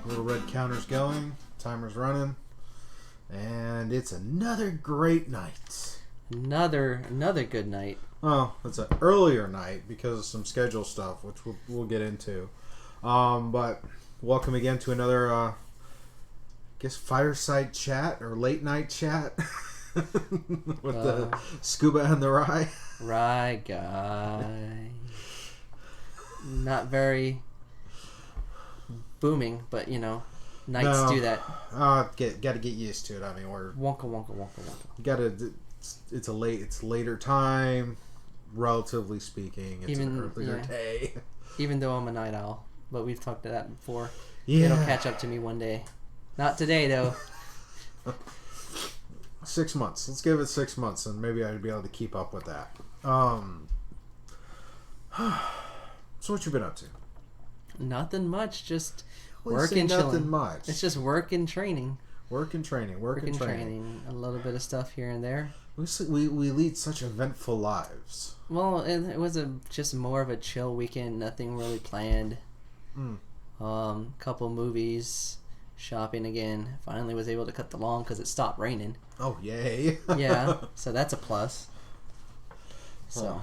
Little red counter's going. Timer's running. And it's another great night. Another good night. Oh, it's an earlier night because of some schedule stuff, which we'll get into. But welcome again to another, I guess, fireside chat or late night chat with the Scuba and the Rye. Rye guy. Not very booming, but you know, nights do that. Got to get used to it. I mean, we're wonka. It's later time, relatively speaking. It's an earlier day. Even though I'm a night owl, but we've talked to that before. Yeah. It'll catch up to me one day. Not today though. 6 months. Let's give it 6 months, and maybe I'd be able to keep up with that. So what you been up to? Nothing much. Just work and chilling. Nothing much. It's just work and training. Work and training. A little bit of stuff here and there. We lead such eventful lives. Well, it was just more of a chill weekend. Nothing really planned. Couple movies, shopping again. Finally was able to cut the lawn because it stopped raining. Oh, yay. Yeah, so that's a plus. So,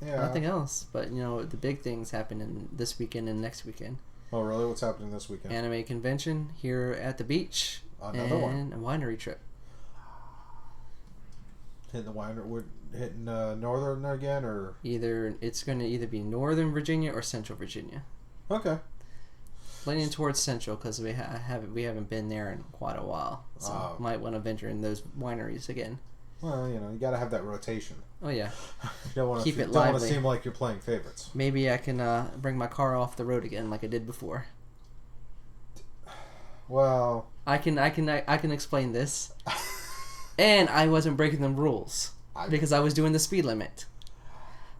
yeah. Nothing else. But, you know, the big things happening this weekend and next weekend. Oh, really? What's happening this weekend? Anime convention here at the beach. Another one. And a winery trip. Hitting the winery, hitting northern again, or It's going to either be Northern Virginia or Central Virginia. Okay. Leaning towards Central because we haven't been there in quite a while, so might want to venture in those wineries again. Well, you know, you got to have that rotation. Oh yeah. You don't want to seem like you're playing favorites. Maybe I can bring my car off the road again like I did before. Well, I can explain this. And I wasn't breaking the rules because I was doing the speed limit.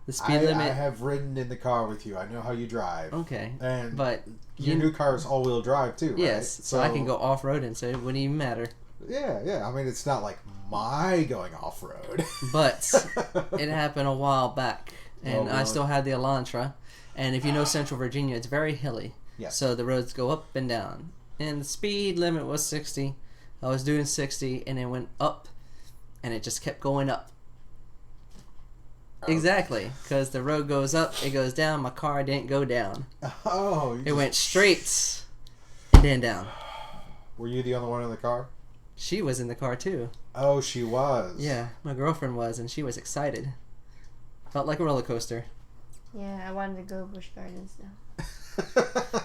The speed limit. I have ridden in the car with you. I know how you drive. Okay. But your new car is all-wheel drive too, right? Yes. So I can go off-road, so it wouldn't even matter. Yeah. I mean, it's not like my going off-road. But it happened a while back, and I still had the Elantra. And if you know Central Virginia, it's very hilly. Yes. So the roads go up and down. And the speed limit was 60. I was doing 60, and it went up, and it just kept going up. Exactly, because the road goes up, it goes down. My car didn't go down. Oh. It went straight and then down. Were you the only one in the car? She was in the car, too. Oh, she was? Yeah, my girlfriend was, and she was excited. Felt like a roller coaster. Yeah, I wanted to go Busch Gardens now.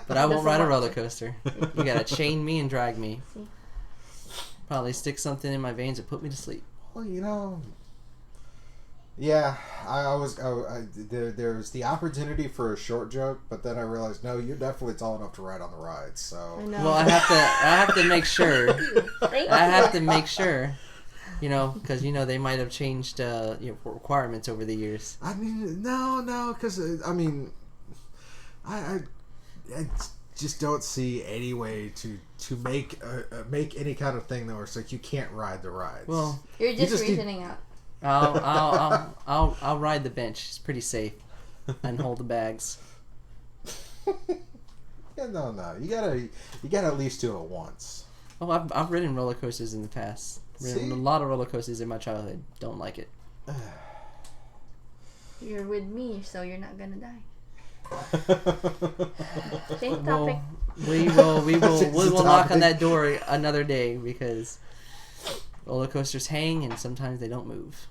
But I won't ride a roller coaster. You gotta chain me and drag me. See? Probably stick something in my veins and put me to sleep. Well, you know... Yeah, there was the opportunity for a short joke, but then I realized, no, you're definitely tall enough to ride on the ride, so... I know. Well, I have to make sure. I have to make sure. You know, because, you know, they might have changed requirements over the years. I mean, no, because, I mean, I just don't see any way to make any kind of thing that where it's like you can't ride the rides. Well, you're just reasoning out. I'll ride the bench. It's pretty safe, and hold the bags. Yeah, no. You gotta at least do it once. Oh, I've ridden roller coasters in the past. Ridden a lot of roller coasters in my childhood. Don't like it. You're with me, so you're not gonna die. Same topic. Well, we will knock on that door another day because roller coasters hang and sometimes they don't move.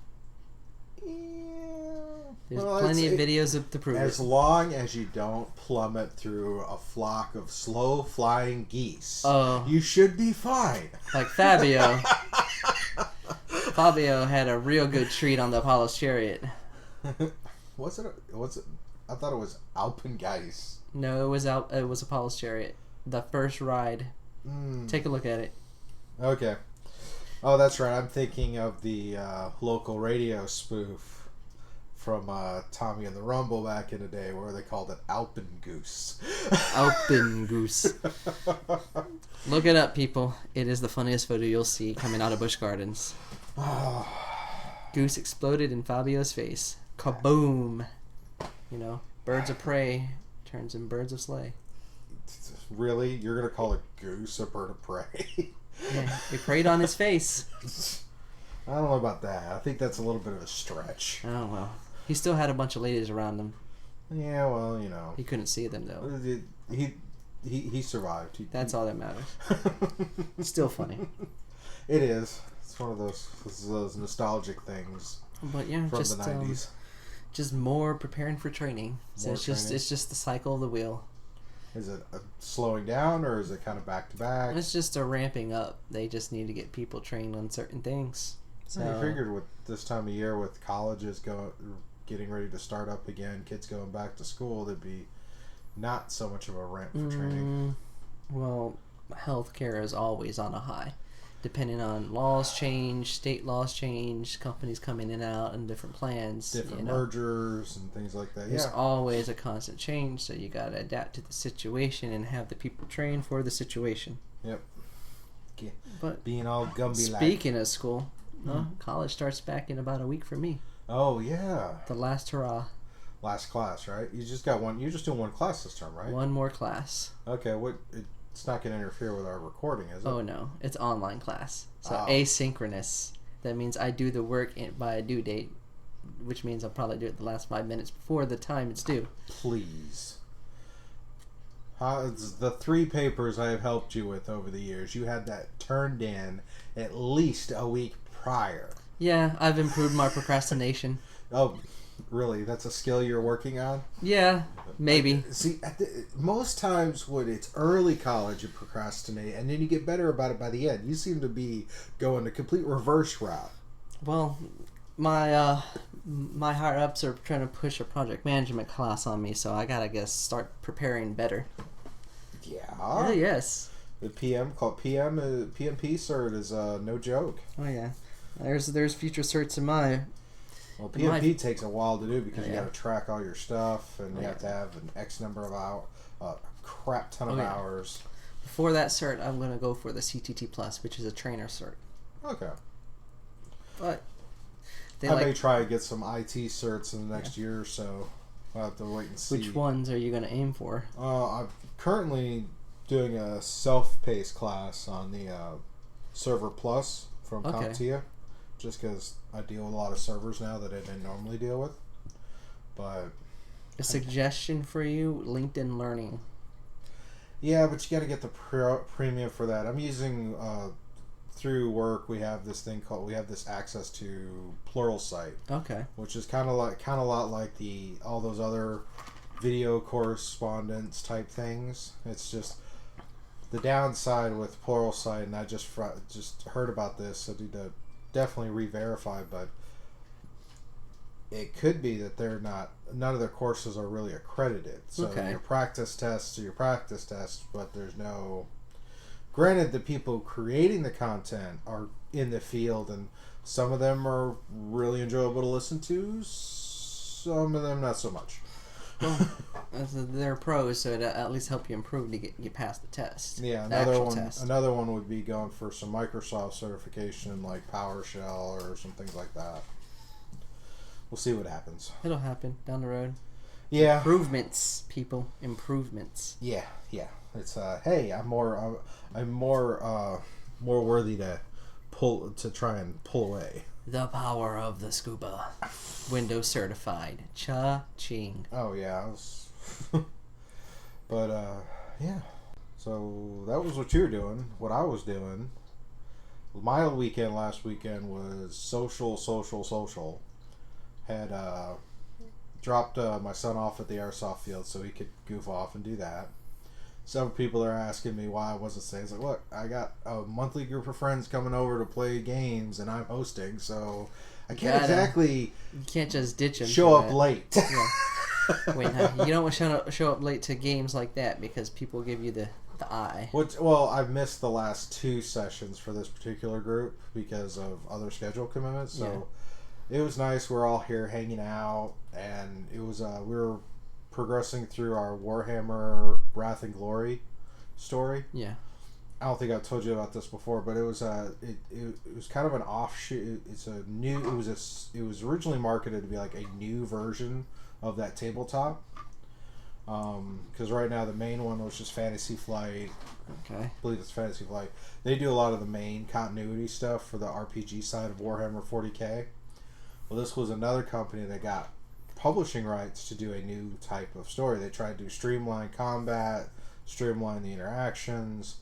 There's plenty of videos to prove it. As long as you don't plummet through a flock of slow-flying geese, you should be fine. Like Fabio. Fabio had a real good treat on the Apollo's chariot. What's it? I thought it was Alpengeist. No, it was Apollo's chariot. The first ride. Take a look at it. Okay. Oh, that's right. I'm thinking of the local radio spoof from Tommy and the Rumble back in the day where they called it Alpengoose. Alpengoose. Look it up, people. It is the funniest photo you'll see coming out of Busch Gardens. Goose exploded in Fabio's face. Kaboom! You know, birds of prey turns in birds of slay. Really? You're going to call a goose a bird of prey? Yeah, they preyed on his face. I don't know about that. I think that's a little bit of a stretch. Oh, well. He still had a bunch of ladies around him. Yeah, well, you know. He couldn't see them, though. He survived. That's all that matters. Still funny. It is. It's one of those nostalgic things But yeah, from just the 90s. Just more preparing for training. So More it's training. just the cycle of the wheel. Is it slowing down, or is it kind of back to back? It's just a ramping up. They just need to get people trained on certain things. So I figured with this time of year, with colleges getting ready to start up again, kids going back to school, there'd be not so much of a ramp for training. Well, healthcare is always on a high. Depending on laws change, state laws change, companies come in and out and different plans. Different mergers and things like that. There's Yeah. always a constant change, so you got to adapt to the situation and have the people trained for the situation. Yep. But being all Gumby like. speaking of school, college starts back in about a week for me. Oh yeah. The last hurrah. Last class, right? You just got one. You're just doing one class this term, right? One more class. Okay. It's not going to interfere with our recording, is it? Oh no, it's online class. So Oh. asynchronous. That means I do the work by a due date, which means I'll probably do it the last 5 minutes before the time it's due. Please. The 3 papers I have helped you with over the years, you had that turned in at least a week prior. Yeah, I've improved my procrastination. Oh, really? That's a skill you're working on? Yeah, maybe. See, most times when it's early college, you procrastinate, and then you get better about it by the end. You seem to be going the complete reverse route. Well, my my higher ups are trying to push a project management class on me, so I gotta start preparing better. Yeah. Yes. The PMP cert is no joke. Oh yeah. There's future certs in my. Well, PMP takes a while to do because you Yeah. got to track all your stuff, and you have to have an X number of a crap ton of hours. Before that cert, I'm gonna go for the CTT Plus, which is a trainer cert. Okay. But I may try to get some IT certs in the next year or so. I'll have to wait and see. Which ones are you gonna aim for? I'm currently doing a self-paced class on the Server Plus from CompTIA, just because I deal with a lot of servers now that I didn't normally deal with. But a suggestion for you: LinkedIn Learning. Yeah, but you got to get the premium for that. I'm using through work. We have this access to Pluralsight. Okay. Which is kind of a lot like all those other video correspondence type things. It's just the downside with Pluralsight, and I just heard about this, so I need to definitely re-verify, but it could be that none of their courses are really accredited. So your practice tests are your practice tests, but there's no. Granted, the people creating the content are in the field, and some of them are really enjoyable to listen to, some of them not so much. Well, they're pros, so it at least help you improve to get you past the test. Yeah, another one would be going for some Microsoft certification like PowerShell or some things like that. We'll see what happens. It'll happen down the road. Yeah. Improvements, people. Improvements. Yeah. It's hey, I'm more worthy to try and pull away. The power of the Scuba. Windows certified. Cha-ching. Oh yeah, but yeah. So that was what you were doing. What I was doing. My weekend last weekend was social. Had dropped my son off at the airsoft field so he could goof off and do that. Several people are asking me why I wasn't saying. It's like, look, I got a monthly group of friends coming over to play games, and I'm hosting, so I can't exactly. You can't just ditch them. Show up late. Yeah. Wait, you don't want to show up late to games like that because people give you the eye. Well, I've missed the last 2 sessions for this particular group because of other schedule commitments. So it was nice. We're all here hanging out, and it was we were progressing through our Warhammer Wrath and Glory story. Yeah. I don't think I've told you about this before, but it was it was kind of an offshoot. It was originally marketed to be like a new version of that tabletop. Because right now the main one was just Fantasy Flight. Okay. I believe it's Fantasy Flight. They do a lot of the main continuity stuff for the RPG side of Warhammer 40k. Well, this was another company that got publishing rights to do a new type of story. They tried to streamline combat, streamline the interactions,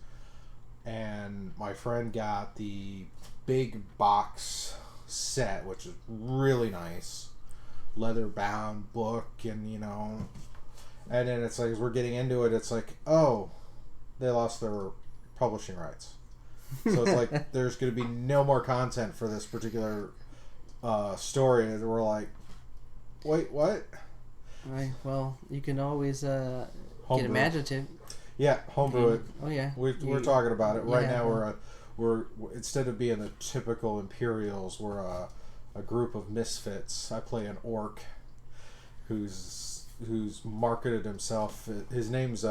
and my friend got the big box set, which is really nice, leather bound book, and and then it's like as we're getting into it, it's like, oh, they lost their publishing rights, so it's like there's going to be no more content for this particular story. And we're like, wait, what? Right. Well, you can always get Homebrew. imaginative. Yeah, homebrew it. Oh yeah. We're talking about it right yeah. now. We're instead of being the typical Imperials, we're a group of misfits. I play an orc who's marketed himself. His name's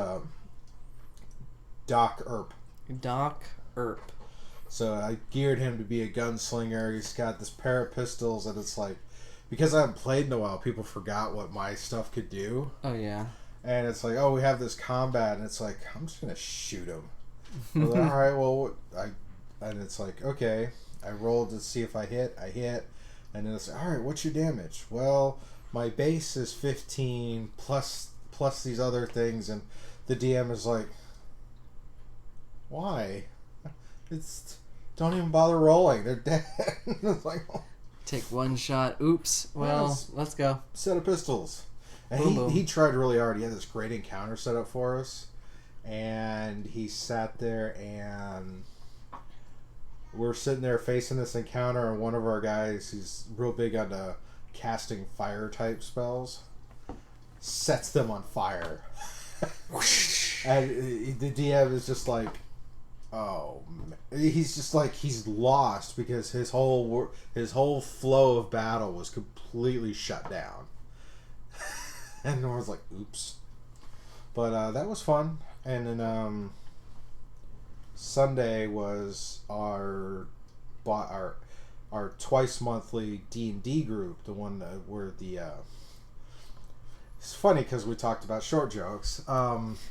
Doc Earp. Doc Earp. So I geared him to be a gunslinger. He's got this pair of pistols, and it's like, because I haven't played in a while, people forgot what my stuff could do. Oh yeah. And it's like, oh, we have this combat, and it's like, I'm just gonna shoot him. Like, all right, well, and it's like, okay, I rolled to see if I hit. I hit, and then it's like, all right, what's your damage? Well, my base is 15 plus these other things, and the DM is like, why? Don't even bother rolling. They're dead. It's like, oh. Take one shot. Oops. Well, Yes. let's go. Set of pistols. And Boom, boom. he tried really hard. He had this great encounter set up for us, and he sat there, and we're sitting there facing this encounter, and one of our guys, he's real big on casting fire type spells, sets them on fire. And the DM is just like, oh man. He's just like, he's lost because his whole flow of battle was completely shut down. And I was like, oops. But that was fun. And then Sunday was our twice monthly D&D group, the one where the it's funny because we talked about short jokes.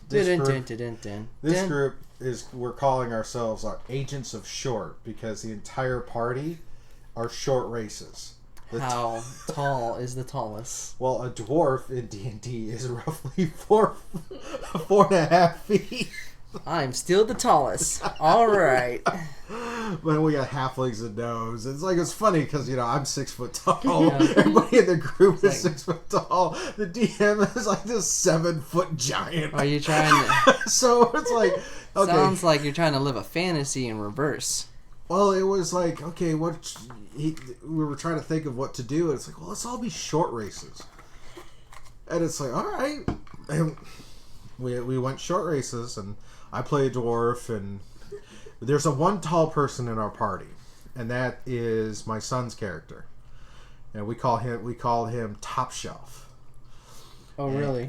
This group is, we're calling ourselves our Agents of Short, because the entire party are short races. How tall is the tallest? Well, a dwarf in D&D is roughly 4.5 feet. I'm still the tallest. All right. But we got halflings and gnomes. It's funny because I'm 6 foot tall. Yeah. Everybody in the group is 6 foot tall. The DM is like this 7 foot giant. Are you trying to? So it's like, okay. Sounds like you're trying to live a fantasy in reverse. Well, it was like, okay, we were trying to think of what to do, and it's like, well, let's all be short races. And it's like, all right. And we went short races, and I play a dwarf, and there's one tall person in our party, and that is my son's character. And we called him Top Shelf. Oh, really?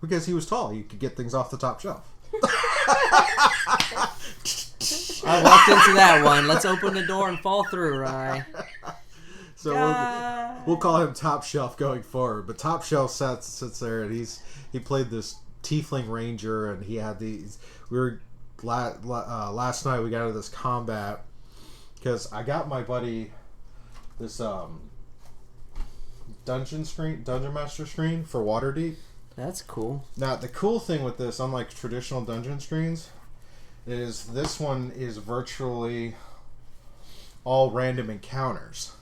Because he was tall. You could get things off the top shelf. I walked into that one. Let's open the door and fall through, Rye. So we'll call him Top Shelf going forward. But Top Shelf sits there, and he played this tiefling ranger, and he had these. We were last night. We got into this combat because I got my buddy this dungeon master screen for Waterdeep. That's cool. Now the cool thing with this, unlike traditional dungeon screens, is this one is virtually all random encounters,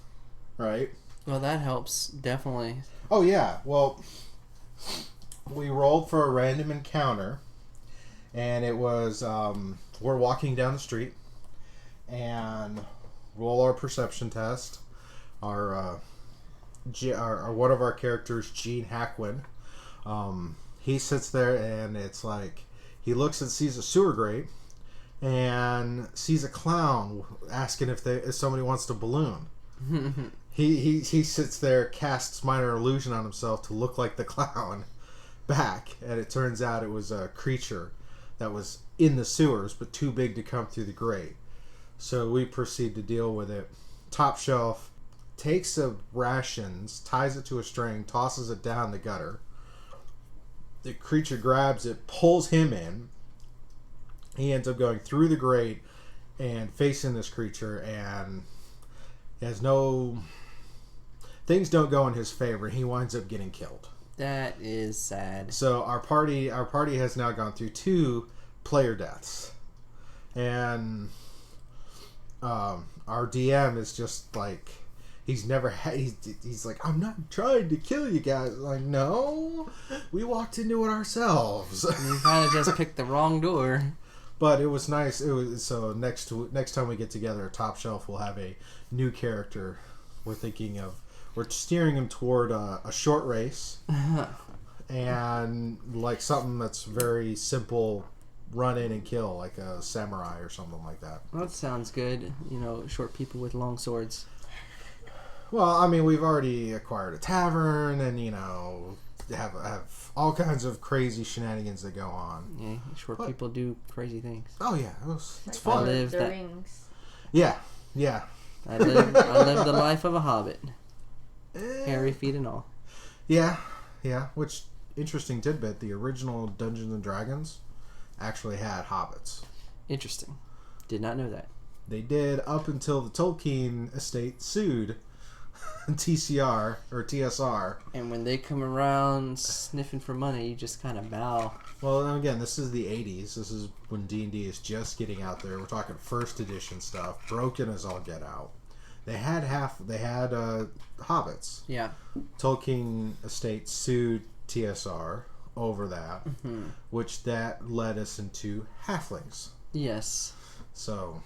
right? Well, that helps, definitely. Oh, yeah. Well, we rolled for a random encounter, and it was, we're walking down the street, and roll our perception test. Our one of our characters, Gene Hackwin, he sits there, and it's like, he looks and sees a sewer grate, and sees a clown asking if somebody wants to balloon. He sits there, casts minor illusion on himself to look like the clown back, and it turns out it was a creature that was in the sewers but too big to come through the grate. So we proceed to deal with it. Top Shelf takes the rations, ties it to a string, tosses it down the gutter, the creature grabs it, pulls him in. He ends up going through the grate and facing this creature, and he has no... Things don't go in his favor. He winds up getting killed. That is sad. So our party has now gone through 2 player deaths. And our DM is just like... He's never had... He's like, I'm not trying to kill you guys. Like, no. We walked into it ourselves. You kind of just picked the wrong door. But it was nice. It was so next time we get together, Top Shelf will have a new character. We're steering him toward a short race and like something that's very simple, run in and kill, like a samurai or something like that. That sounds good. You know, short people with long swords. Well, I mean, we've already acquired a tavern, and you know, have all kinds of crazy shenanigans that go on. Yeah, short people do crazy things. Oh yeah, it's Like fun. Lord of the Rings. Yeah. I live the life of a hobbit. Hairy feet and all. Yeah. Which, interesting tidbit, the original Dungeons and Dragons actually had hobbits. Interesting. Did not know that. They did up until the Tolkien estate sued TCR or TSR. And when they come around sniffing for money, you just kind of bow. Well, and again, this is the 80s. This is when D&D is just getting out there. We're talking first edition stuff, broken as all get out. They had hobbits. Yeah. Tolkien estate sued TSR over that, which that led us into halflings. Yes. So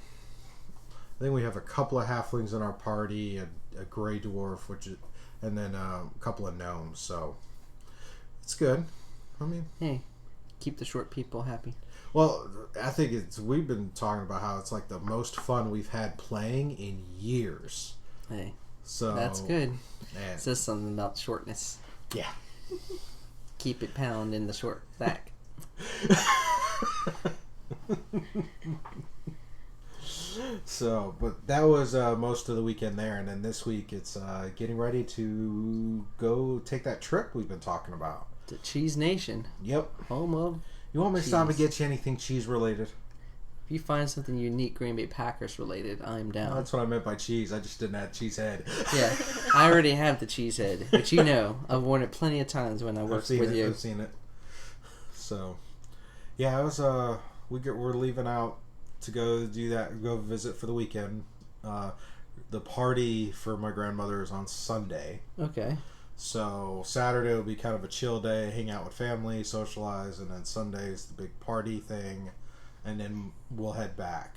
I think we have a couple of halflings in our party, a gray dwarf, and then a couple of gnomes. So it's good. I mean, hey, keep the short people happy. Well, I think we've been talking about how it's like the most fun we've had playing in years. Hey, so that's good. It says something about shortness. Yeah. Keep it pound in the short back. So, but that was most of the weekend there, and then this week it's getting ready to go take that trip we've been talking about. To Cheese Nation. Yep. Home of You want me to cheese. stop and get you anything cheese related? If you find something unique Green Bay Packers related, I'm down. That's what I meant by cheese. I just didn't add cheese head. Yeah, I already have the cheese head, but you know, I've worn it plenty of times when I worked with you. I've seen it. So, yeah, it was we're leaving out to go do that, go visit for the weekend. The party for my grandmother is on Sunday. Okay. So Saturday will be kind of a chill day, hang out with family, socialize, and then Sunday is the big party thing, and then we'll head back.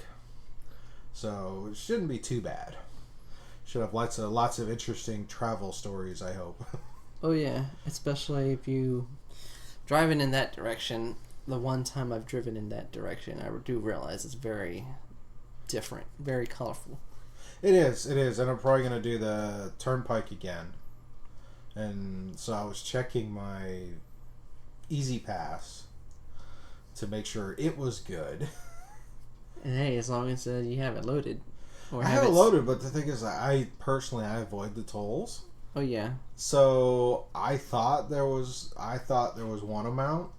So it shouldn't be too bad. Should have lots of interesting travel stories, I hope. Oh yeah, especially if you driving in that direction. The one time I've driven in that direction, I do realize it's very different, very colorful. It is, and I'm probably going to do the turnpike again. And so I was checking my Easy Pass to make sure it was good. And hey, as long as you have it loaded. Or I have it loaded, but the thing is, I avoid the tolls. Oh yeah. So I thought there was one amount.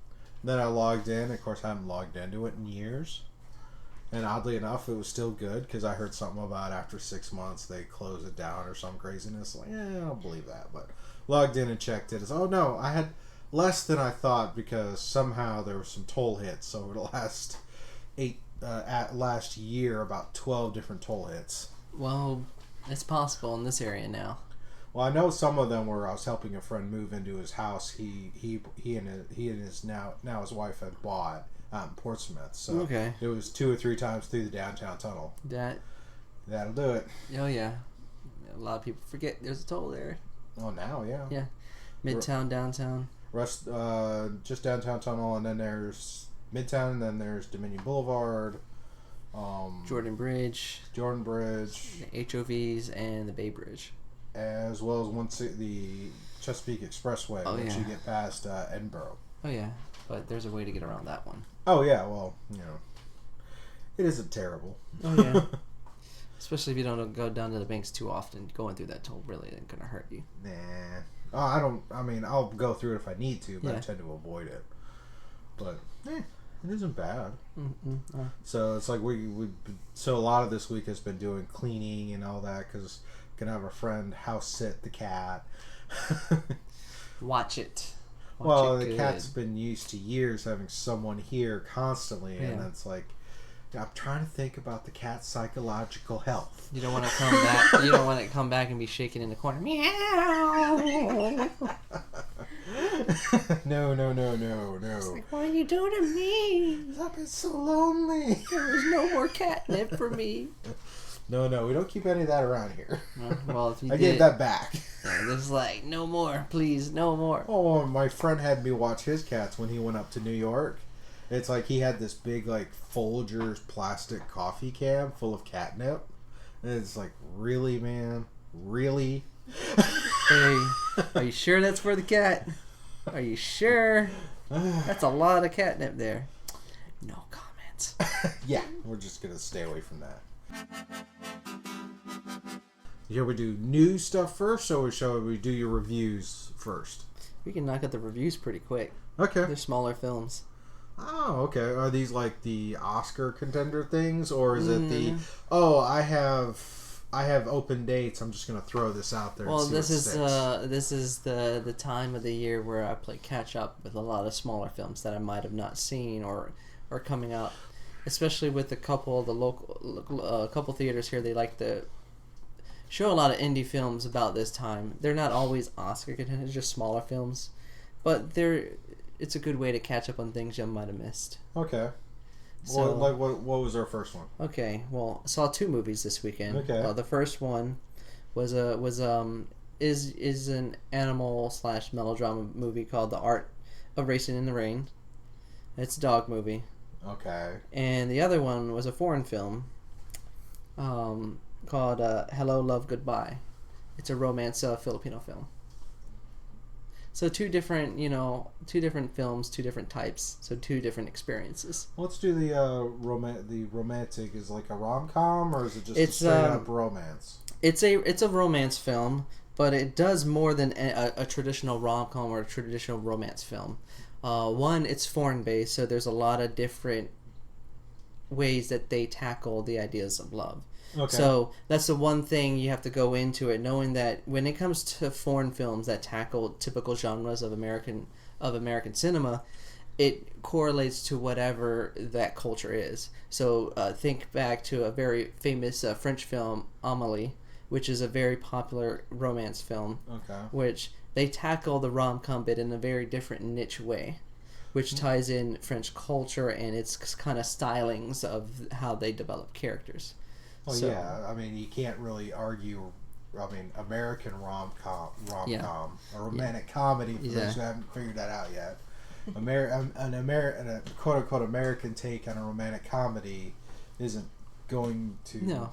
Then I logged in. Of course, I haven't logged into it in years. And oddly enough, it was still good because I heard something about after 6 months they close it down or some craziness. Like, I don't believe that. But logged in and checked it. It's, oh no, I had less than I thought because somehow there were some toll hits over the last year, about 12 different toll hits. Well, it's possible in this area now. Well, I know some of them were. I was helping a friend move into his house. He and his now his wife had bought out in Portsmouth. So okay. It was 2 or 3 times through the downtown tunnel. That'll do it. Oh yeah. A lot of people forget there's a toll there. Oh, now, yeah. Yeah. Midtown, downtown. Just downtown tunnel, and then there's Midtown, and then there's Dominion Boulevard. Jordan Bridge. The HOVs and the Bay Bridge. As well as the Chesapeake Expressway once you get past Edinburgh. Oh yeah, but there's a way to get around that one. Oh yeah, well, it isn't terrible. Oh yeah. Especially if you don't go down to the banks too often, going through that toll really isn't gonna hurt you. Nah. Oh, I'll go through it if I need to, but I tend to avoid it. but it isn't bad. Mm-mm. So it's like so a lot of this week has been doing cleaning and all that because gonna have a friend house sit the cat. Watch it. Well, it the good. cat's been used to years having someone here constantly, and it's like I'm trying to think about the cat's psychological health. You don't want to come back. You don't want to come back and be shaking in the corner. Meow. No. Like, what are you doing to me? I've been so lonely. There's no more catnip for me. No, we don't keep any of that around here. Well, if you I did, gave that back. yeah, there's like no more, please, no more. Oh, my friend had me watch his cats when he went up to New York. It's like he had this big, like, Folgers plastic coffee can full of catnip. And it's like, really, man? Really? Hey, are you sure that's for the cat? Are you sure? That's a lot of catnip there. No comments. Yeah, we're just going to stay away from that. Shall we do new stuff first, or shall we do your reviews first? We can knock out the reviews pretty quick. Okay. They're smaller films. Oh, okay. Are these like the Oscar contender things, or is it the I have open dates, I'm just gonna throw this out there? Well, and see this what is sticks? the time of the year where I play catch up with a lot of smaller films that I might have not seen or coming out, especially with a couple of the local couple theaters here. They like to show a lot of indie films about this time. They're not always Oscar contenders, just smaller films, but it's a good way to catch up on things you might have missed. Okay. So, what was our first one? Okay, well, I saw 2 movies this weekend. Okay. The first one is an animal / melodrama movie called The Art of Racing in the Rain. It's a dog movie. Okay. And the other one was a foreign film called Hello, Love, Goodbye. It's a romance Filipino film. So 2 different films, 2 different types, so 2 different experiences. Let's do the romantic. Is it like a rom-com, or is it just a straight up romance? It's a romance film, but it does more than a traditional rom-com or a traditional romance film. One, it's foreign based, so there's a lot of different ways that they tackle the ideas of love. Okay. So that's the one thing you have to go into it knowing that when it comes to foreign films that tackle typical genres of American cinema, it correlates to whatever that culture is. So think back to a very famous French film, Amélie, which is a very popular romance film. Okay. Which they tackle the rom-com bit in a very different niche way, which ties in French culture and its kind of stylings of how they develop characters. Well, yeah, I mean, you can't really argue. I mean, American rom-com, or romantic comedy, for those who haven't figured that out yet. A quote-unquote American take on a romantic comedy isn't going to... No.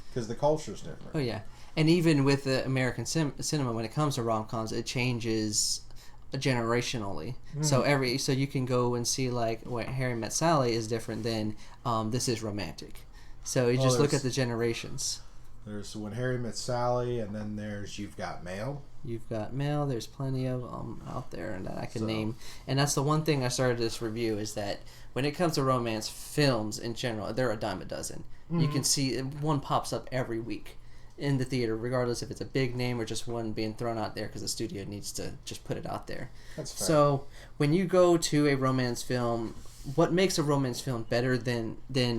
Because the culture's different. Oh, yeah. And even with the American cinema, when it comes to rom-coms, it changes generationally. So you can go and see, like, what Harry Met Sally is different than This Is Romantic. So you just look at the generations. There's When Harry Met Sally, and then there's You've Got Mail. You've Got Mail. There's plenty of out there that I can name. And that's the one thing I started this review is that when it comes to romance films in general, they're a dime a dozen. Mm-hmm. You can see one pops up every week in the theater, regardless if it's a big name or just one being thrown out there because the studio needs to just put it out there. That's fair. So when you go to a romance film, what makes a romance film better than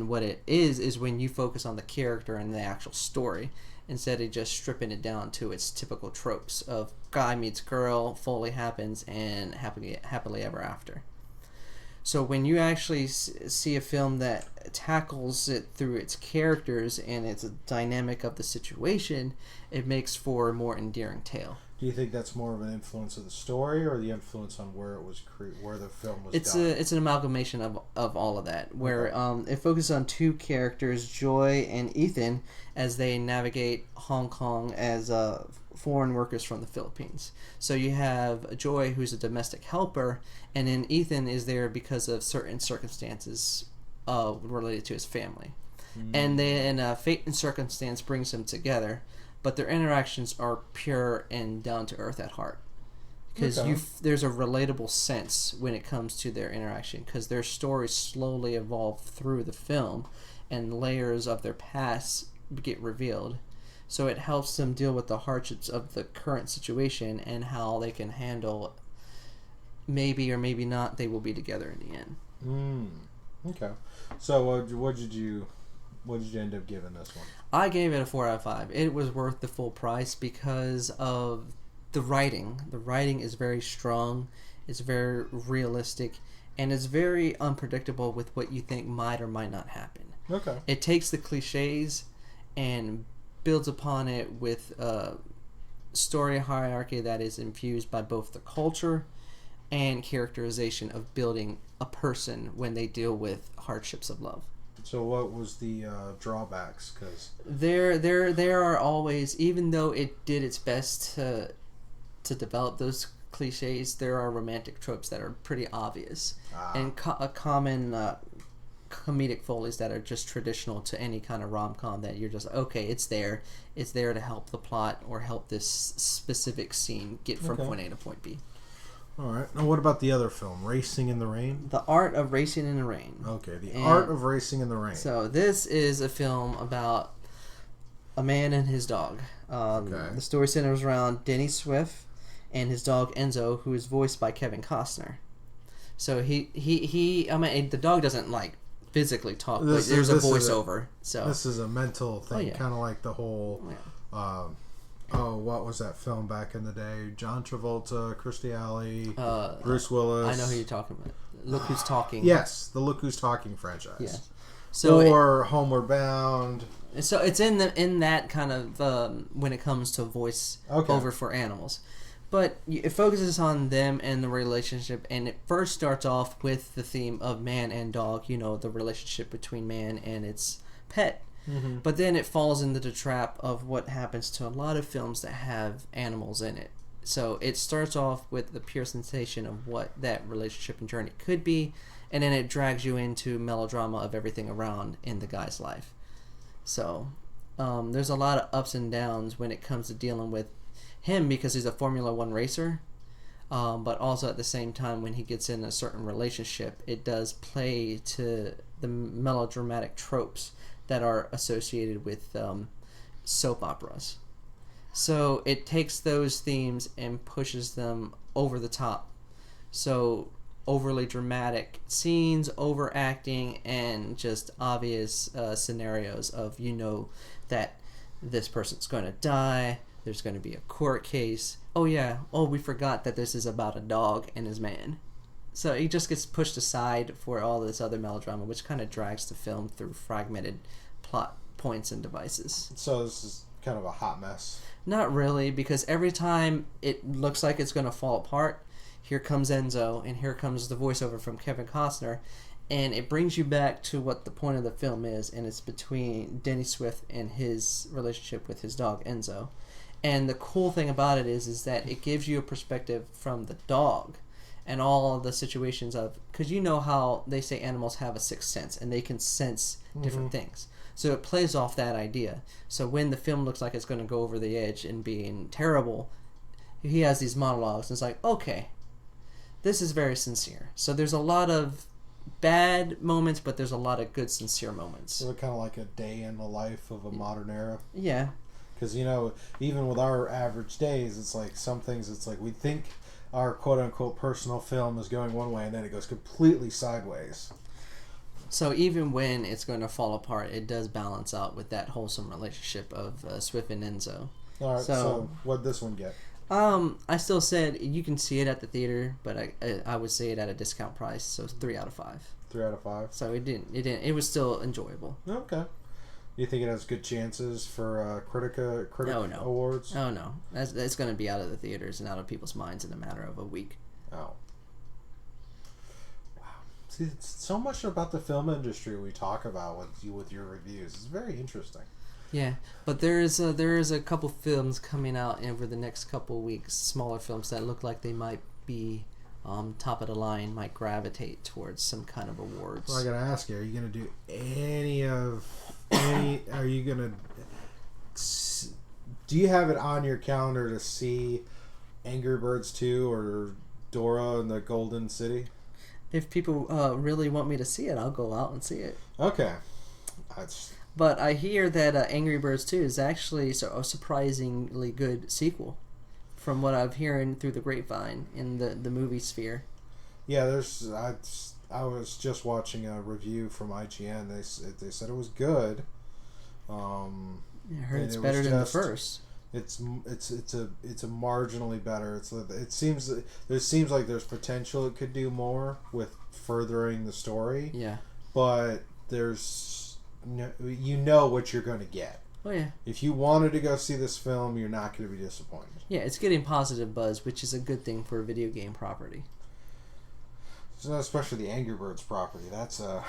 what it is when you focus on the character and the actual story instead of just stripping it down to its typical tropes of guy meets girl, fully happens, and happily ever after. So when you actually see a film that tackles it through its characters and its dynamic of the situation, it makes for a more endearing tale. Do you think that's more of an influence of the story or the influence on where it was where the film was done? It's an amalgamation of all of that, where it focuses on 2 characters, Joy and Ethan, as they navigate Hong Kong as foreign workers from the Philippines. So you have Joy, who's a domestic helper, and then Ethan is there because of certain circumstances related to his family. And then fate and circumstance brings them together, but their interactions are pure and down to earth at heart. because Okay. there's a relatable sense when it comes to their interaction, because their stories slowly evolve through the film, and layers of their past get revealed. So it helps them deal with the hardships of the current situation and how they can handle maybe or maybe not they will be together in the end. Okay. So what did you end up giving this one? I gave it a 4 out of 5. It was worth the full price because of the writing. The writing is very strong, it's very realistic, and it's very unpredictable with what you think might or might not happen. Okay. It takes the cliches and builds upon it with a story hierarchy that is infused by both the culture and characterization of building a person when they deal with hardships of love. So what was the drawbacks? Because There are always, even though it did its best to develop those cliches, there are romantic tropes that are pretty obvious and a common comedic follies that are just traditional to any kind of rom-com that you're just okay, it's there to help the plot or help this specific scene get from point A to point B. All right. Now, what about the other film, Racing in the Rain? The Art of Racing in the Rain. Okay, Art of Racing in the Rain. So this is a film about a man and his dog. The story centers around Denny Swift and his dog Enzo, who is voiced by Kevin Costner. So the dog doesn't like physically talk, but there's a voiceover. So this is a mental thing, kind of like the whole. What was that film back in the day? John Travolta, Kirstie Alley, Bruce Willis. I know who you're talking about. Look Who's Talking. Yes, the Look Who's Talking franchise. Yeah. So Homeward Bound. So it's in that kind of when it comes to voice over for animals. But it focuses on them and the relationship, and it first starts off with the theme of man and dog, the relationship between man and its pet. Mm-hmm. But then it falls into the trap of what happens to a lot of films that have animals in it. So it starts off with the pure sensation of what that relationship and journey could be, and then it drags you into melodrama of everything around in the guy's life. So there's a lot of ups and downs when it comes to dealing with him because he's a Formula One racer, but also at the same time when he gets in a certain relationship, it does play to the melodramatic tropes that are associated with soap operas. So it takes those themes and pushes them over the top. So overly dramatic scenes, overacting, and just obvious scenarios of that this person's going to die, there's going to be a court case. We forgot that this is about a dog and his man. So he just gets pushed aside for all this other melodrama, which kind of drags the film through fragmented plot points and devices. So this is kind of a hot mess. Not really, because every time it looks like it's going to fall apart, here comes Enzo, and here comes the voiceover from Kevin Costner, and it brings you back to what the point of the film is, and it's between Denny Swift and his relationship with his dog Enzo. And the cool thing about it is that it gives you a perspective from the dog and all the situations of, because you know how they say animals have a sixth sense and they can sense different things. So it plays off that idea. So when the film looks like it's going to go over the edge and being terrible, he has these monologues and it's like, okay, this is very sincere. So there's a lot of bad moments, but there's a lot of good, sincere moments. So kind of like a day in the life of a modern era. Yeah. Because, even with our average days, it's like some things, it's like we think our quote-unquote personal film is going one way, and then it goes completely sideways. So even when it's going to fall apart, it does balance out with that wholesome relationship of Swift and Enzo. All right, so what'd this one get? I still said you can see it at the theater, but I would say it at a discount price, so 3 out of 5. 3 out of 5? So it was still enjoyable. Okay. Do you think it has good chances for critic awards? Oh, no. It's going to be out of the theaters and out of people's minds in a matter of a week. Oh. Wow. See, it's so much about the film industry we talk about with your reviews. It's very interesting. Yeah, but there is a couple films coming out over the next couple weeks, smaller films that look like they might be top of the line, might gravitate towards some kind of awards. Well, I gotta ask you, are you gonna do do you have it on your calendar to see Angry Birds 2 or Dora and the Golden City? If people really want me to see it, I'll go out and see it. Okay. That's... But I hear that Angry Birds 2 is actually a surprisingly good sequel, from what I'm hearing through the grapevine in the movie sphere. Yeah, I was just watching a review from IGN. They said it was good. I heard it's better than the first. It's a marginally better. It seems like there's potential it could do more with furthering the story. Yeah. But there's no, what you're going to get. Oh yeah. If you wanted to go see this film, you're not going to be disappointed. Yeah, it's getting positive buzz, which is a good thing for a video game property. So especially the Angry Birds property. That's a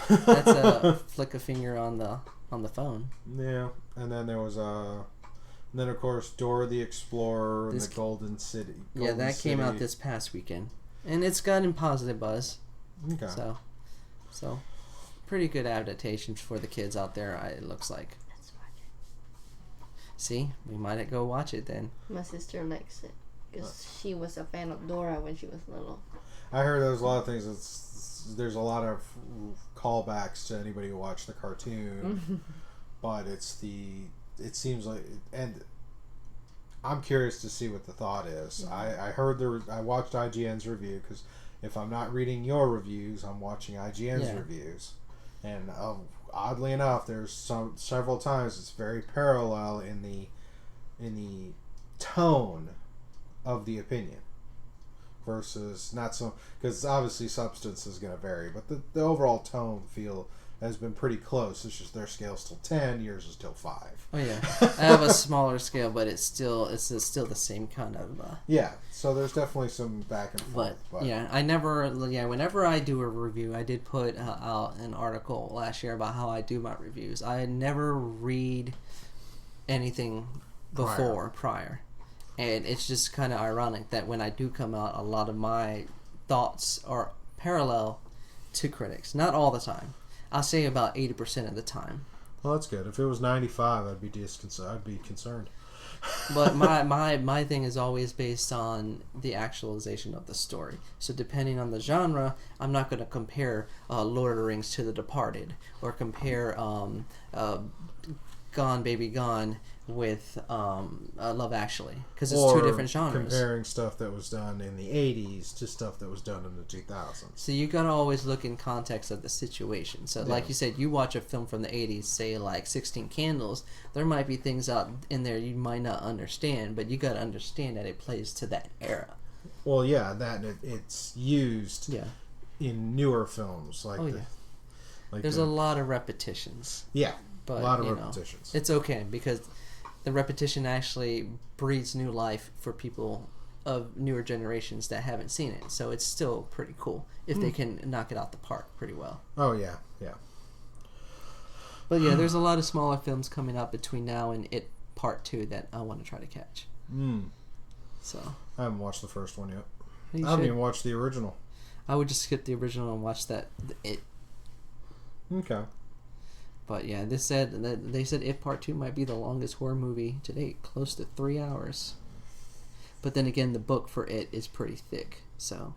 flick a finger on the phone. Yeah, and then there was then of course Dora the Explorer and the Golden City. That came out this past weekend, and it's gotten positive buzz. Okay. So pretty good adaptations for the kids out there. It looks like. Let's watch it. See, we might go watch it then. My sister likes it because she was a fan of Dora when she was little. I heard there's a lot of things. There's a lot of callbacks to anybody who watched the cartoon, but it seems like, and I'm curious to see what the thought is. Mm-hmm. I watched IGN's review because if I'm not reading your reviews, I'm watching IGN's reviews, and oddly enough, there's several times it's very parallel in the tone of the opinion. Versus not so, because obviously substance is going to vary, but the overall tone feel has been pretty close. It's just their scale's still 10, yours is still 5. Oh yeah, I have a smaller scale, but it's still the same kind of. Yeah, so there's definitely some back and forth. But yeah, whenever I do a review, I did put out an article last year about how I do my reviews. I never read anything prior. And it's just kind of ironic that when I do come out, a lot of my thoughts are parallel to critics. Not all the time. I'll say about 80% of the time. Well, that's good. If it was 95, I'd be concerned. But my thing is always based on the actualization of the story. So depending on the genre, I'm not going to compare Lord of the Rings to The Departed or compare Gone Baby Gone with Love Actually, because it's two different genres. Comparing stuff that was done in the 80s to stuff that was done in the 2000s. So you gotta always look in context of the situation. So like you said, you watch a film from the 80s, say like 16 Candles, there might be things out in there you might not understand, but you gotta understand that it plays to that era. Well, yeah, it's used in newer films. There's a lot of repetitions. Yeah, but, a lot of repetitions. It's okay because the repetition actually breathes new life for people of newer generations that haven't seen it. So it's still pretty cool if they can knock it out the park pretty well. Oh, yeah. But yeah, there's a lot of smaller films coming out between now and It Part 2 that I want to try to catch. So I haven't watched the first one yet. I haven't even watched the original. I would just skip the original and watch It. Okay. But yeah, they said It Part 2 might be the longest horror movie to date, close to 3 hours. But then again, the book for It is pretty thick, so.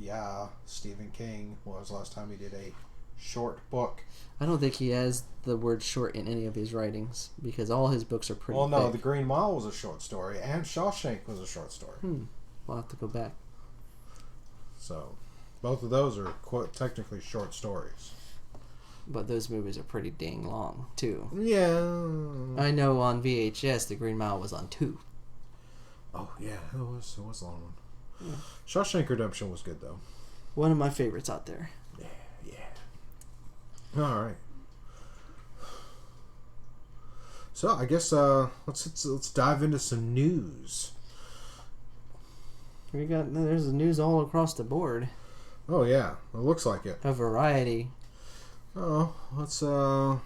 Yeah, Stephen King. When was the last time he did a short book? I don't think he has the word short in any of his writings, because all his books are pretty thick. Well, no, The Green Mile was a short story, and Shawshank was a short story. We'll have to go back. So, both of those are technically short stories. But those movies are pretty dang long, too. Yeah. I know on VHS, The Green Mile was on 2. Oh, yeah. It was a long one. Yeah. Shawshank Redemption was good, though. One of my favorites out there. Yeah. All right. So, I guess let's dive into some news. There's news all across the board. Oh, yeah. It looks like it. A variety. Oh, let's I'm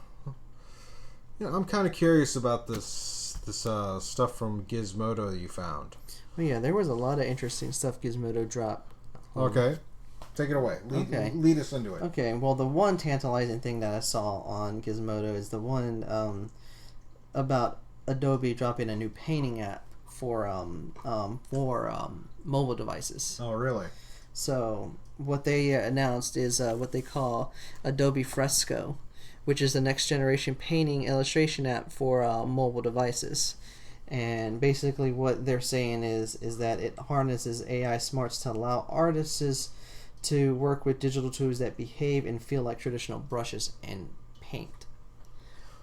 kind of curious about this stuff from Gizmodo that you found. Well, yeah, there was a lot of interesting stuff Gizmodo dropped. Okay, take it away. Lead us into it. Okay, well, the one tantalizing thing that I saw on Gizmodo is the one about Adobe dropping a new painting app mobile devices. Oh, really? So what they announced is what they call Adobe Fresco, which is the next generation painting illustration app for mobile devices. And basically what they're saying is that it harnesses AI smarts to allow artists to work with digital tools that behave and feel like traditional brushes and paint.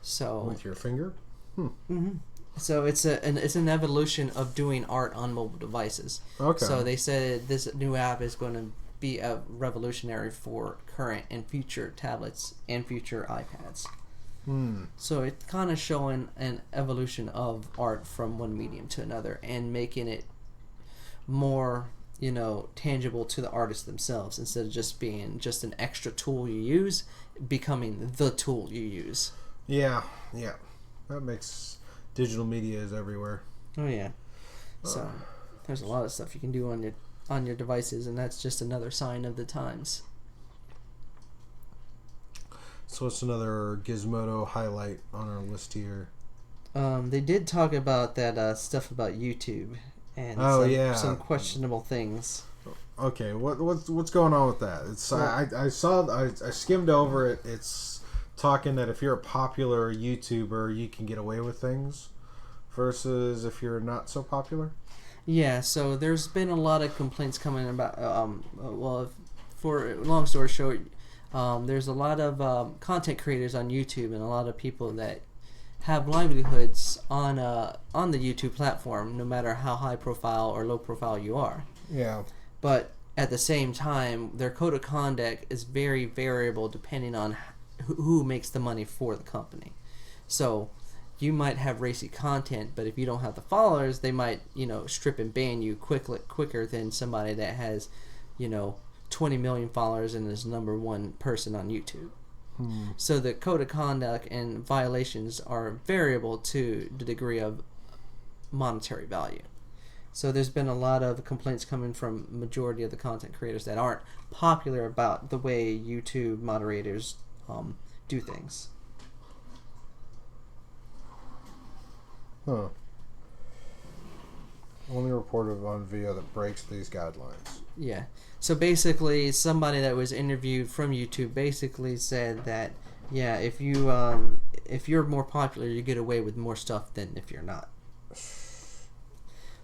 So with your finger? Mm-hmm. So it's an evolution of doing art on mobile devices. Okay. So they said this new app is going to be a revolutionary for current and future tablets and future iPads. So it's kind of showing an evolution of art from one medium to another and making it more, tangible to the artists themselves instead of just being just an extra tool you use, becoming the tool you use. Yeah. That makes digital media is everywhere. Oh yeah. So there's a lot of stuff you can do on your devices, and that's just another sign of the times. So what's another Gizmodo highlight on our list here? They did talk about that stuff about YouTube and some questionable things. Okay, what's going on with that? It's I skimmed over it. It's talking that if you're a popular YouTuber, you can get away with things, versus if you're not so popular. Yeah, so there's been a lot of complaints coming about. For long story short, there's a lot of content creators on YouTube and a lot of people that have livelihoods on the YouTube platform, no matter how high profile or low profile you are. Yeah. But at the same time, their code of conduct is very variable depending on who makes the money for the company. So you might have racy content, but if you don't have the followers, they might, strip and ban you quicker than somebody that has, 20 million followers and is number one person on YouTube. So the code of conduct and violations are variable to the degree of monetary value. So there's been a lot of complaints coming from majority of the content creators that aren't popular about the way YouTube moderators do things. Only reported on video that breaks these guidelines. Yeah. So basically, somebody that was interviewed from YouTube basically said that, yeah, if you're more popular, you get away with more stuff than if you're not.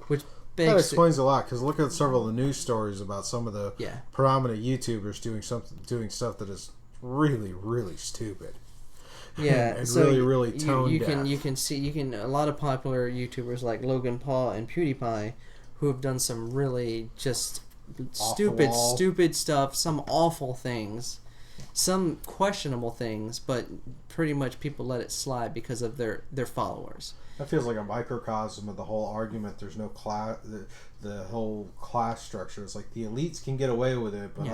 Which that explains a lot, because look at several of the news stories about some of the predominant YouTubers doing stuff that is really, really stupid. Yeah, and so really tone deaf. You can see a lot of popular YouTubers like Logan Paul and PewDiePie, who have done some really just stupid stuff, some awful things, some questionable things, but pretty much people let it slide because of their followers. That feels like a microcosm of the whole argument. There's no class, the whole class structure. It's like the elites can get away with it, but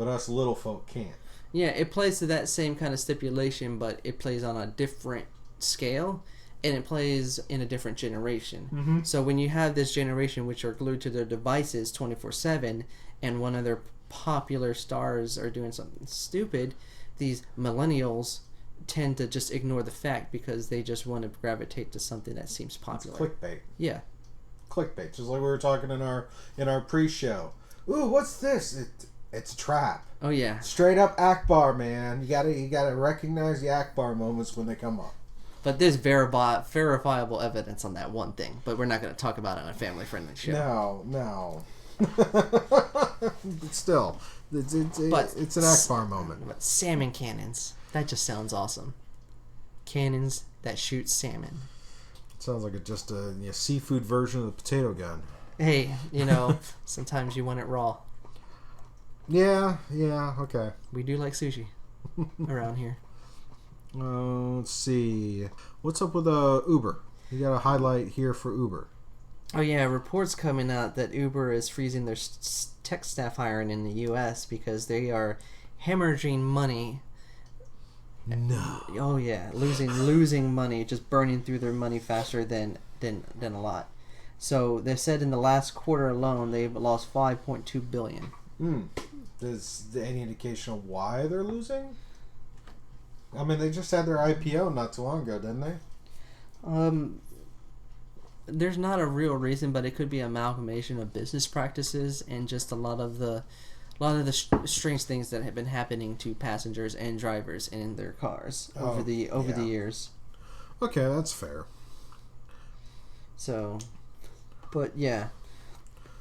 us little folk can't. Yeah, it plays to that same kind of stipulation, but it plays on a different scale, and it plays in a different generation. Mm-hmm. So when you have this generation which are glued to their devices 24/7, and one of their popular stars are doing something stupid, these millennials tend to just ignore the fact because they just want to gravitate to something that seems popular. It's clickbait. Yeah. Clickbait, just like we were talking in our pre-show. Ooh, what's this? It's a trap. Oh yeah. Straight up Akbar, man. You gotta recognize the Akbar moments when they come up. But there's verifiable evidence on that one thing. But we're not going to talk about it on a family-friendly show. No. But still, it's an Akbar moment. But salmon cannons. That just sounds awesome. Cannons that shoot salmon. It sounds like just a seafood version of the potato gun. Hey, sometimes you want it raw. Yeah, okay. We do like sushi around here. Let's see. What's up with Uber? You got a highlight here for Uber. Oh yeah, reports coming out that Uber is freezing their tech staff hiring in the U.S. because they are hemorrhaging money. No. Oh yeah, losing money, just burning through their money faster than a lot. So they said in the last quarter alone they've lost $5.2 billion. Is there any indication of why they're losing? I mean, they just had their IPO not too long ago, didn't they? there's not a real reason, but it could be an amalgamation of business practices and just a lot of the strange things that have been happening to passengers and drivers in their cars over the years. Okay, that's fair. So, but yeah,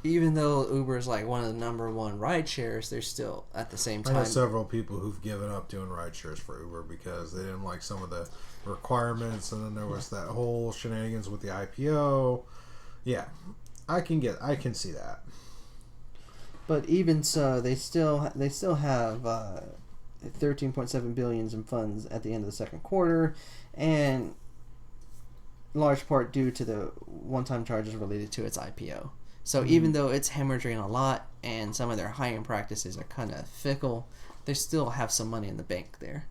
even though Uber is like one of the number one ride shares, there's still at the same time. I know several people who've given up doing ride shares for Uber because they didn't like some of the requirements, and then there was that whole shenanigans with the IPO. Yeah, I can see that. But even so, they still have 13.7 billion in funds at the end of the second quarter, and large part due to the one-time charges related to its IPO. So even though it's hemorrhaging a lot and some of their hiring practices are kind of fickle, they still have some money in the bank there.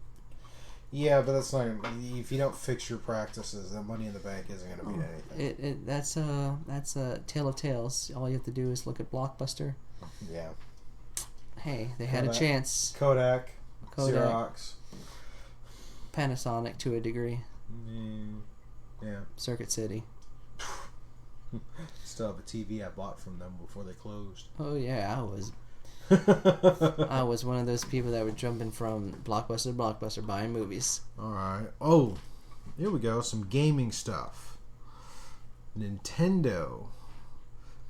Yeah, but that's not. If you don't fix your practices, then money in the bank isn't going to mean anything. That's a tale of tales. All you have to do is look at Blockbuster. Yeah. Hey, they had a chance. Kodak, Xerox, Panasonic to a degree. Yeah. Circuit City. Still have a TV I bought from them before they closed. Oh yeah, I was one of those people that were jumping from Blockbuster to Blockbuster buying movies. All right. Oh, here we go. Some gaming stuff. Nintendo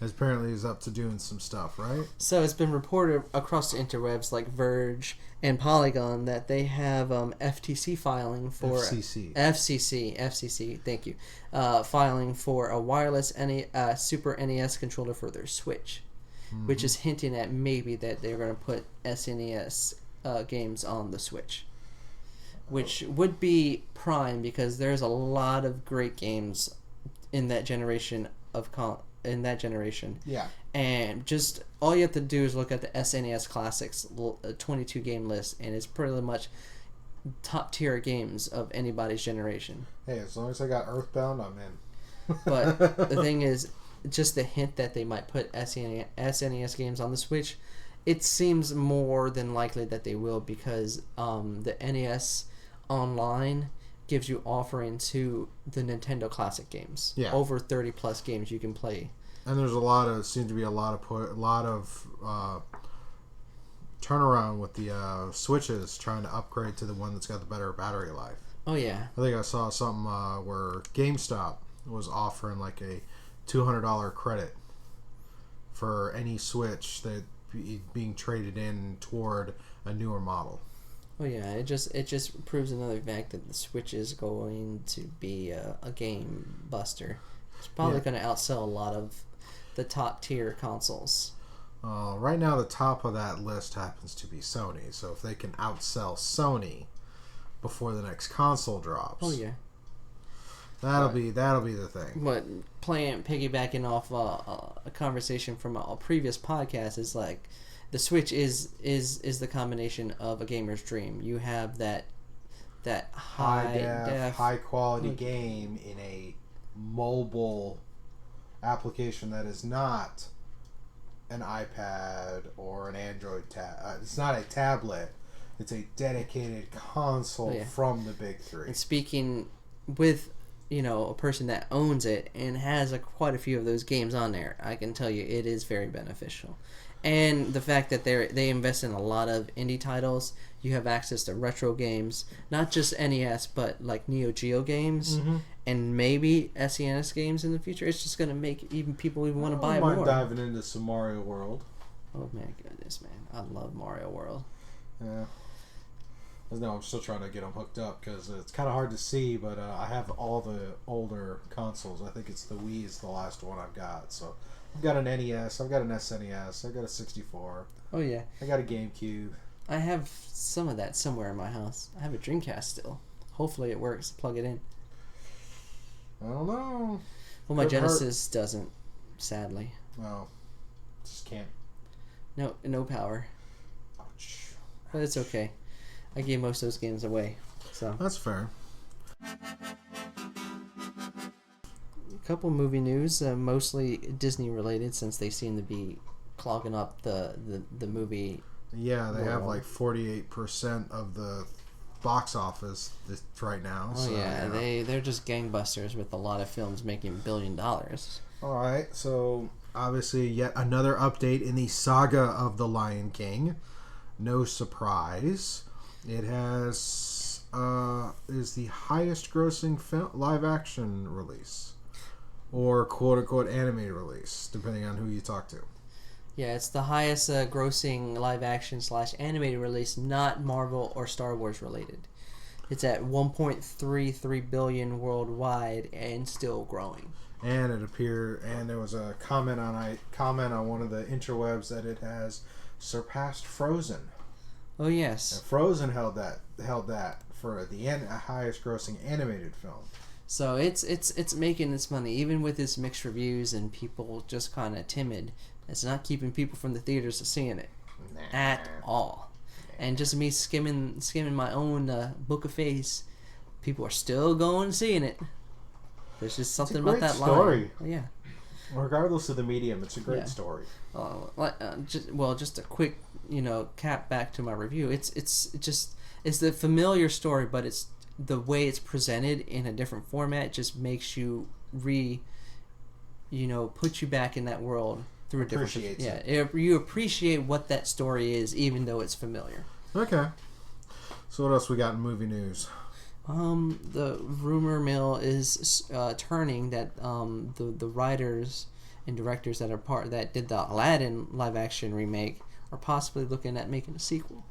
apparently is up to doing some stuff, right? So it's been reported across the interwebs like Verge and Polygon that they have FTC filing for FCC. Thank you. Filing for a wireless Super NES controller for their Switch, which is hinting at maybe that they're going to put SNES games on the Switch, which would be prime because there's a lot of great games in that generation Yeah. And just all you have to do is look at the SNES Classics 22 game list, and it's pretty much top tier games of anybody's generation. Hey, as long as I got Earthbound, I'm in. But the thing is, just the hint that they might put SNES games on the Switch, it seems more than likely that they will because the NES Online gives you offering to the Nintendo Classic games. Yeah. Over 30 plus games you can play. And there's seems to be a lot of turnaround with the Switches trying to upgrade to the one that's got the better battery life. Oh yeah. I think I saw something where GameStop was offering like a $200 credit for any Switch that being traded in toward a newer model. Oh yeah, it just proves another fact that the Switch is going to be a game buster. It's probably going to outsell a lot of the top tier consoles. Right now, the top of that list happens to be Sony. So if they can outsell Sony before the next console drops, oh yeah, that'll be the thing. But piggybacking off a conversation from a previous podcast is like. The Switch is the combination of a gamer's dream. You have that high quality game in a mobile application that is not an iPad or an Android tab. It's not a tablet. It's a dedicated console from the big three. And speaking with a person that owns it and has quite a few of those games on there, I can tell you it is very beneficial. And the fact that they invest in a lot of indie titles, you have access to retro games, not just NES, but like Neo Geo games, and maybe SNES games in the future. It's just going to make people want to buy more. I don't mind diving into some Mario World. Oh my goodness, man. I love Mario World. Yeah. No, I'm still trying to get them hooked up because it's kind of hard to see, but I have all the older consoles. I think it's the Wii is the last one I've got, so... I've got an NES, I've got an SNES, I've got a 64. Oh, yeah. I got a GameCube. I have some of that somewhere in my house. I have a Dreamcast still. Hopefully it works. Plug it in. I don't know. Well, my Genesis doesn't, sadly. No. Just can't. No power. Ouch. But it's okay. I gave most of those games away. So that's fair. Couple movie news, mostly Disney related, since they seem to be clogging up the movie. Yeah, they have like 48% of the box office right now. Oh so, yeah, they're just gangbusters with a lot of films making $1 billion. All right, so obviously yet another update in the saga of The Lion King. No surprise, it is the highest grossing live action release, or quote unquote animated release, depending on who you talk to. Yeah, it's the highest grossing live action / animated release, not Marvel or Star Wars related. It's at 1.33 billion worldwide and still growing. And it appeared, and there was a comment on one of the interwebs that it has surpassed Frozen. Oh yes. And Frozen held that for the highest grossing animated film. So it's making its money, even with its mixed reviews and people just kind of timid. It's not keeping people from the theaters of seeing it at all. And just me skimming my own book of face, people are still going and seeing it. There's just something about that story. line. Yeah. Regardless of the medium, it's a great story. Just a quick, cap back to my review. It's the familiar story, but it's the way it's presented in a different format just makes you put you back in that world through a different. You appreciate what that story is, even though it's familiar. Okay. So what else we got in movie news? The rumor mill is turning that the writers and directors that did the Aladdin live action remake are possibly looking at making a sequel.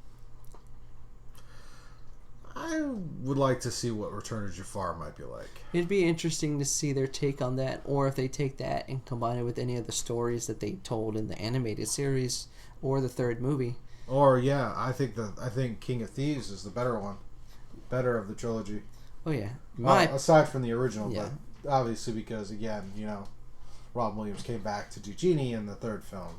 I would like to see what Return of Jafar might be like. It'd be interesting to see their take on that, or if they take that and combine it with any of the stories that they told in the animated series or the third movie. Or I think King of Thieves is the better one, better of the trilogy. Oh yeah, aside from the original, but obviously because again, Rob Williams came back to do Genie in the third film.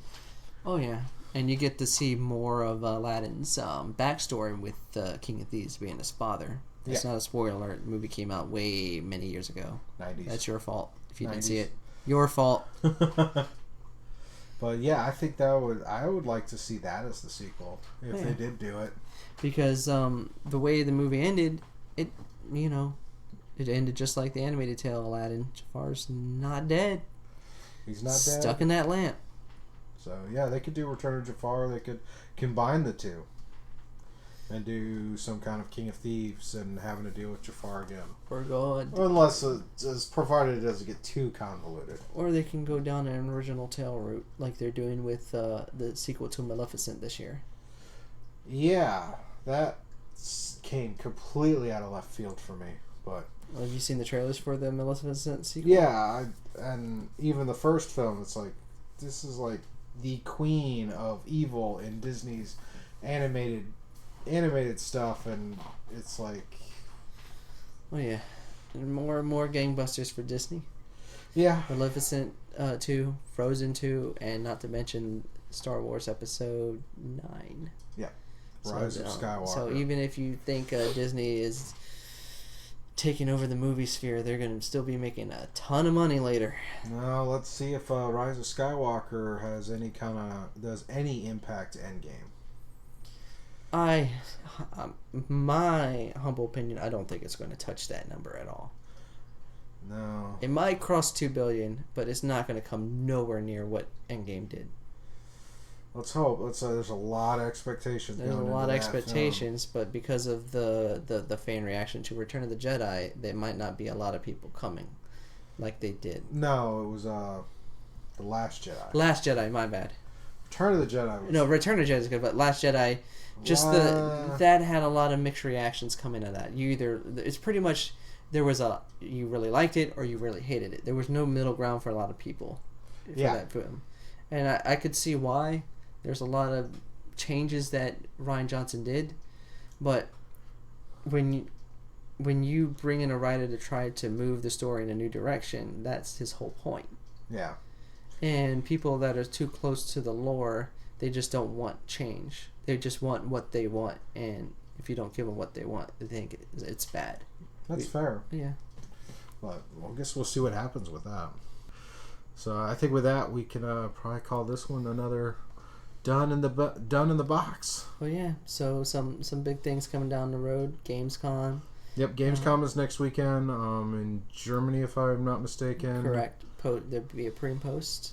Oh yeah. And you get to see more of Aladdin's backstory with King of Thieves being his father. It's not a spoiler alert. The movie came out way many years ago. 90s. That's your fault if you didn't see it. Your fault. But yeah, I think I would like to see that as the sequel if they did do it. Because the way the movie ended, it ended just like the animated tale. Aladdin Jafar's not dead. He's not dead. Stuck in that lamp. So, yeah, they could do Return of Jafar. They could combine the two and do some kind of King of Thieves and having to deal with Jafar again. Or God. Unless it's provided it doesn't get too convoluted. Or they can go down an original tale route like they're doing with the sequel to Maleficent this year. Yeah, that came completely out of left field for me. But have you seen the trailers for the Maleficent sequel? Yeah, and even the first film, it's like, this is like the queen of evil in Disney's animated stuff, and it's like, oh yeah, and more gangbusters for Disney. Yeah, Maleficent 2, Frozen 2, and not to mention Star Wars Episode 9. Yeah, Rise of Skywalker. So even if you think Disney is taking over the movie sphere, they're going to still be making a ton of money later. Well, let's see if Rise of Skywalker does any impact to Endgame. My humble opinion, I don't think it's going to touch that number at all. No. It might cross 2 billion, but it's not going to come nowhere near what Endgame did. Let's hope. There's a lot of expectations. There's a lot of expectations, but because of the fan reaction to Return of the Jedi, there might not be a lot of people coming, like they did. No, it was the Last Jedi. Last Jedi, my bad. Return of the Jedi. Return of the Jedi is good, but Last Jedi, that had a lot of mixed reactions coming to that. It's pretty much there was you really liked it or you really hated it. There was no middle ground for a lot of people. For that film, and I could see why. There's a lot of changes that Rian Johnson did, but when you bring in a writer to try to move the story in a new direction, that's his whole point. Yeah. And people that are too close to the lore, they just don't want change. They just want what they want, and if you don't give them what they want, they think it's bad. That's fair. Yeah. But I guess we'll see what happens with that. So I think with that, we can probably call this one another done in the box. Well, yeah. So some big things coming down the road. Gamescom. Yep, Gamescom is next weekend in Germany, if I'm not mistaken. Correct. There'd be a pre and post.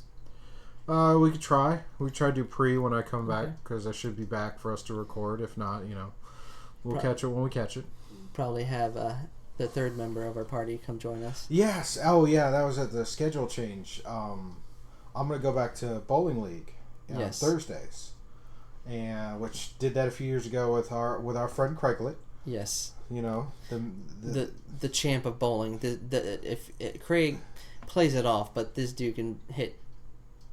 We could try. We try to do pre when I come back because I should be back for us to record. If not, we'll catch it when we catch it. Probably have the third member of our party come join us. Yes. Oh, yeah. That was at the schedule change. I'm gonna go back to bowling league on Thursdays, and which did that a few years ago with our friend Craiglet. Yes. The champ of bowling. Craig plays it off, but this dude can hit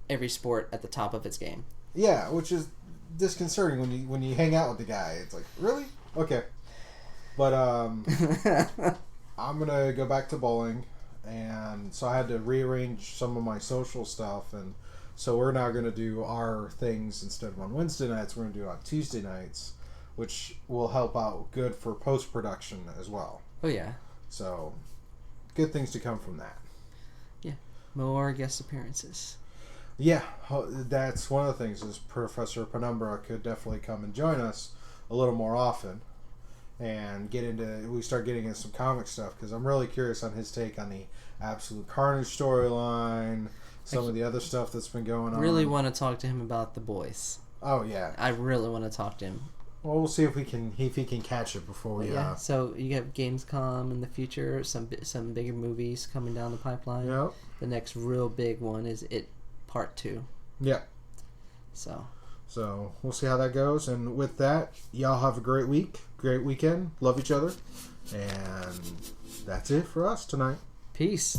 every sport at the top of its game. Yeah, which is disconcerting when you hang out with the guy. It's like, really? Okay. But I'm gonna go back to bowling, and so I had to rearrange some of my social stuff, and so we're now gonna do our things instead of on Wednesday nights. We're gonna do it on Tuesday nights, which will help out good for post production as well. Oh yeah. So, good things to come from that. Yeah, more guest appearances. Yeah, that's one of the things is Professor Penumbra could definitely come and join us a little more often and we start getting into some comic stuff because I'm really curious on his take on the Absolute Carnage storyline, some of the other stuff that's been going on. Really want to talk to him about The Boys. Oh, yeah. I really want to talk to him. Well, we'll see if he can catch it before we... Yeah, so you have Gamescom in the future, some bigger movies coming down the pipeline. Yep. The next real big one is It Part 2. Yeah. So we'll see how that goes. And with that, y'all have a great week, great weekend. Love each other. And that's it for us tonight. Peace.